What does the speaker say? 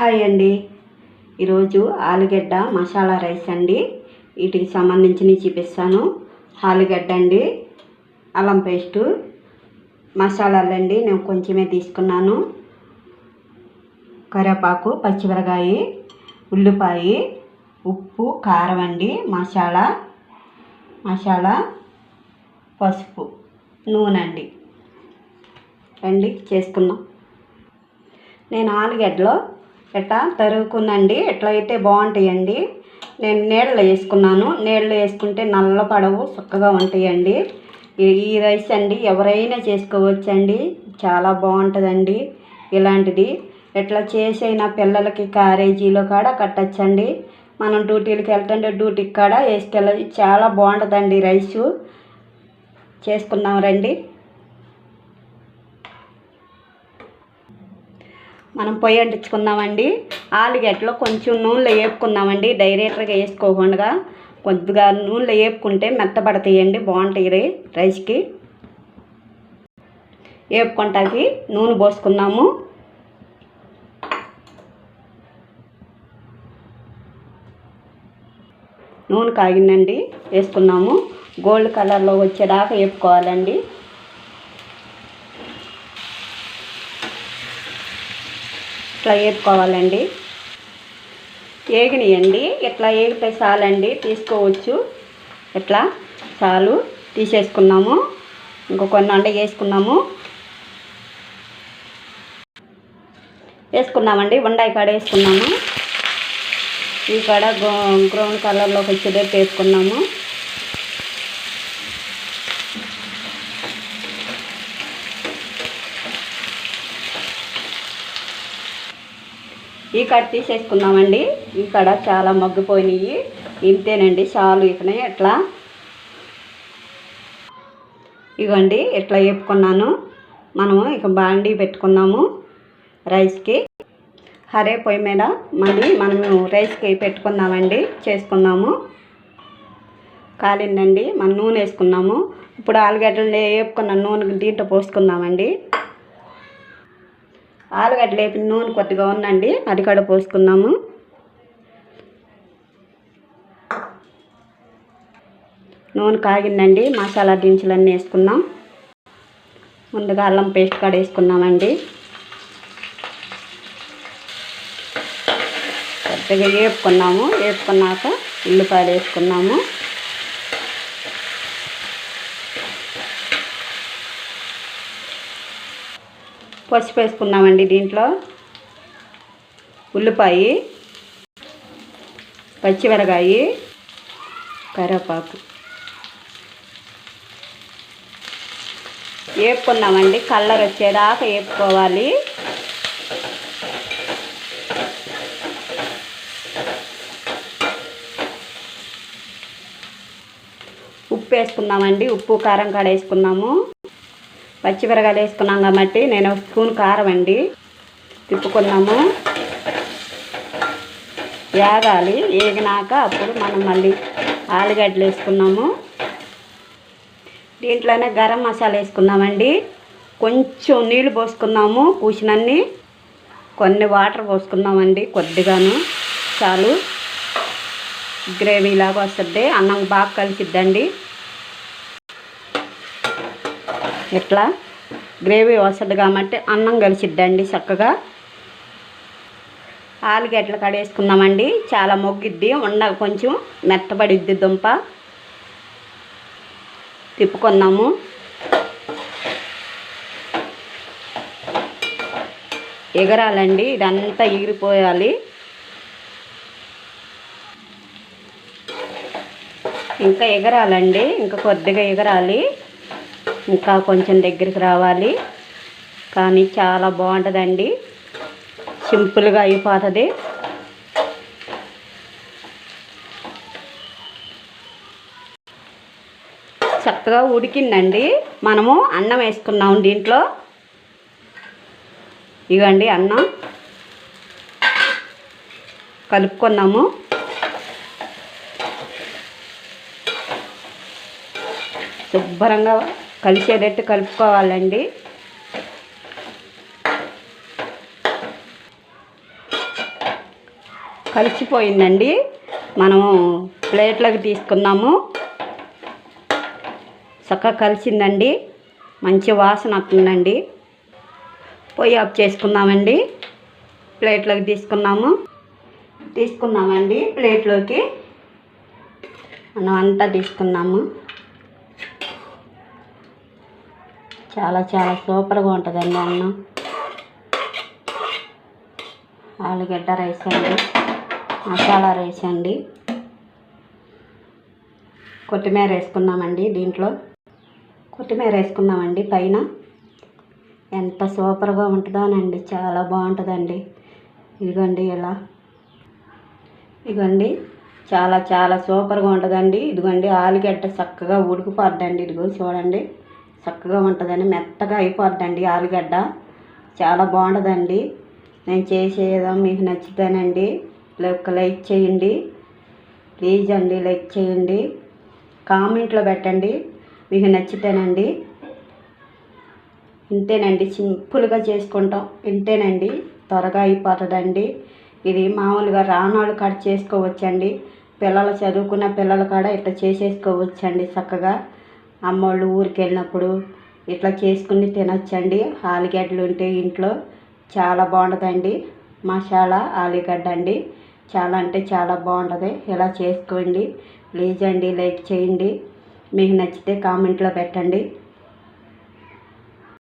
Hi అండి. ఈరోజు ఆలుగడ్డ మసాలా రైస్ అండి. వీటికి సంబంధించి చూపిస్తాను. ఆలుగడ్డ అండి, అల్లం పేస్టు, మసాలాలు అండి నేను కొంచెమే తీసుకున్నాను. కరివేపాకు, పచ్చిమిరకాయ, ఉల్లిపాయ, ఉప్పు, కారం అండి, మసాలా, పసుపు, నూనె అండి. రండి చేసుకుందాం. నేను ఆలుగడ్డలో ఎట్లా తరుగుకున్నాండి. ఎట్లా అయితే బాగుంటాయండి. నేను నీళ్ళలో వేసుకున్నాను. నీళ్ళలో వేసుకుంటే నల్ల పడవు, చక్కగా ఉంటాయండి. ఈ రైస్ అండి ఎవరైనా చేసుకోవచ్చండి. చాలా బాగుంటుందండి. ఇలాంటిది ఎట్లా చేసైనా పిల్లలకి క్యారేజీలో కూడా కట్టచ్చండి. మనం డ్యూటీలకు వెళ్తుంటే డ్యూటీకి కూడా వేసుకెళ్ళి చాలా బాగుంటుందండి. రైసు చేసుకుందాం రండి. మనం పొయ్యి అంటించుకుందామండి. ఆలుగడ్డలో కొంచెం నూనెలో వేపుకుందామండి. డైరెక్ట్గా వేసుకోకుండా కొద్దిగా నూనెలో వేపుకుంటే మెత్తబడతాయండి, బాగుంటాయి రైస్కి. వేపుకుంటాకి నూనె పోసుకుందాము. నూనె కాగిందండి, వేసుకున్నాము. గోల్డ్ కలర్లో వచ్చేదాకా వేపుకోవాలండి. ఇట్లా వేపుకోవాలండి. ఏగినాయండి. ఇట్లా ఏగితే చాలండి, తీసుకోవచ్చు. ఇట్లా చాలు, తీసేసుకున్నాము. ఇంకో కొన్ని వంట వేసుకున్నామండి. వండాయి కాడ వేసుకున్నాము. ఈ కాడ బ్రౌన్ కలర్లోకి వచ్చేటట్టు వేసుకున్నాము. ఈ కాడ తీసేసుకుందామండి. ఈ కాడ చాలా మగ్గిపోయినాయి. ఇంతేనండి, చాలు. ఇకనే ఎట్లా ఇవ్వండి, ఎట్లా వేపుకున్నాను. మనము ఇక బాండీ పెట్టుకున్నాము రైస్కి. హరే పొయ్యి మీద మళ్ళీ మనము రైస్కి పెట్టుకుందామండి, చేసుకుందాము. కాలిందండి, మనం నూనె వేసుకున్నాము. ఇప్పుడు ఆలుగడ్డలు వేపుకున్న నూనె దీంట్లో పోసుకుందామండి. ఆలుగడ్డ లేపిన నూనె కొద్దిగా ఉందండి, అది కూడా పోసుకున్నాము. నూనె కాగిందండి, మసాలా దినుసులన్నీ వేసుకున్నాం. ముందుగా అల్లం పేస్ట్ కూడా వేసుకున్నామండి. కొద్దిగా వేపుకున్నాక ఉల్లిపాయలు వేసుకున్నాము. పసుపు వేసుకున్నామండి. దీంట్లో ఉల్లిపాయ, పచ్చిమిరకాయ, కరివేపాకు వేపుకున్నామండి. కలర్ వచ్చేదాకా వేపుకోవాలి. ఉప్పు వేసుకున్నామండి. ఉప్పు కారం కూడా వేసుకున్నాము. పచ్చిమిరకాయలు వేసుకున్నాం కాబట్టి నేను స్పూన్ కారం అండి. తిప్పుకున్నాము. వేగాలి. వేగినాక అప్పుడు మనం మళ్ళీ ఆలుగడ్డలు వేసుకున్నాము. దీంట్లోనే గరం మసాలా వేసుకున్నామండి. కొంచెం నీళ్ళు పోసుకున్నాము, కూసినన్ని. కొన్ని వాటర్ పోసుకున్నామండి, కొద్దిగాను చాలు. గ్రేవీలాగా వస్తుంది, అన్నం బాగా కలిసిద్దండి. ఇట్లా గ్రేవీ వస్తుంది కాబట్టి అన్నం కలిసిద్దండి చక్కగా. ఆలుగడ్డలు కడేసుకున్నామండి. చాలా మొగ్గిద్ది, కొంచెం మెత్తబడిద్ది దుంప. తిప్పుకున్నాము. ఎగరాలండి, ఇదంతా ఎగిరిపోయాలి. ఇంకా ఎగరాలండి, ఇంకా కొద్దిగా ఎగరాలి. ఇంకా కొంచెం దగ్గరికి రావాలి. కానీ చాలా బాగుంటుందండి, సింపుల్గా అయిపోతుంది. చక్కగా ఉడికిందండి. మనము అన్నం వేసుకున్నాము దీంట్లో. ఇవ్వండి అన్నం కలుపుకున్నాము. శుభ్రంగా కలిసేటట్టు కలుపుకోవాలండి. కలిసిపోయిందండి. మనము ప్లేట్లోకి తీసుకుందాము. చక్కగా కలిసిందండి. మంచి వాసన వస్తుందండి. పొయ్యి ఆఫ్ చేసుకుందామండి. ప్లేట్లోకి తీసుకుందామండి. ప్లేట్లోకి మనం అంతా తీసుకున్నాము. చాలా చాలా సూపర్గా ఉంటుందండి అన్నం. ఆలుగడ్డ రైస్ అండి, మసాలా రైస్ అండి. కొత్తిమీర వేసుకున్నామండి. దీంట్లో కొత్తిమీర వేసుకున్నామండి పైన. ఎంత సూపర్గా ఉంటుందోనండి, చాలా బాగుంటుందండి. ఇదిగోండి ఇలా, ఇదిగోండి చాలా చాలా సూపర్గా ఉంటుందండి. ఇదిగోండి ఆలుగడ్డ చక్కగా ఉడికిపోద్దండి. ఇదిగో చూడండి, చక్కగా ఉంటుందండి, మెత్తగా అయిపోద్దండి ఆలుగడ్డ. చాలా బాగుంటుందండి. నేను చేసేదో మీకు నచ్చుతానండి. ఒక లైక్ చేయండి ప్లీజ్ అండి, లైక్ చేయండి, కామెంట్లో పెట్టండి మీకు నచ్చితేనండి. ఇంతేనండి, సింపుల్గా చేసుకుంటాం. ఇంతేనండి, త్వరగా అయిపోతుందండి. ఇది మామూలుగా రానాళ్ళు కాడ చేసుకోవచ్చండి. పిల్లలు చదువుకున్న పిల్లలు కాడ ఇట్లా చేసేసుకోవచ్చండి. చక్కగా అమ్మోళ్ళు ఊరికి వెళ్ళినప్పుడు ఇట్లా చేసుకుని తినొచ్చండి. ఆలుగడ్డలు ఉంటే ఇంట్లో చాలా బాగుంటుందండి. మసాలా ఆలుగడ్డ అండి, చాలా అంటే చాలా బాగుంటుంది. ఇలా చేసుకోండి ప్లీజ్ అండి, లైక్ చేయండి, మీకు నచ్చితే కామెంట్లో పెట్టండి.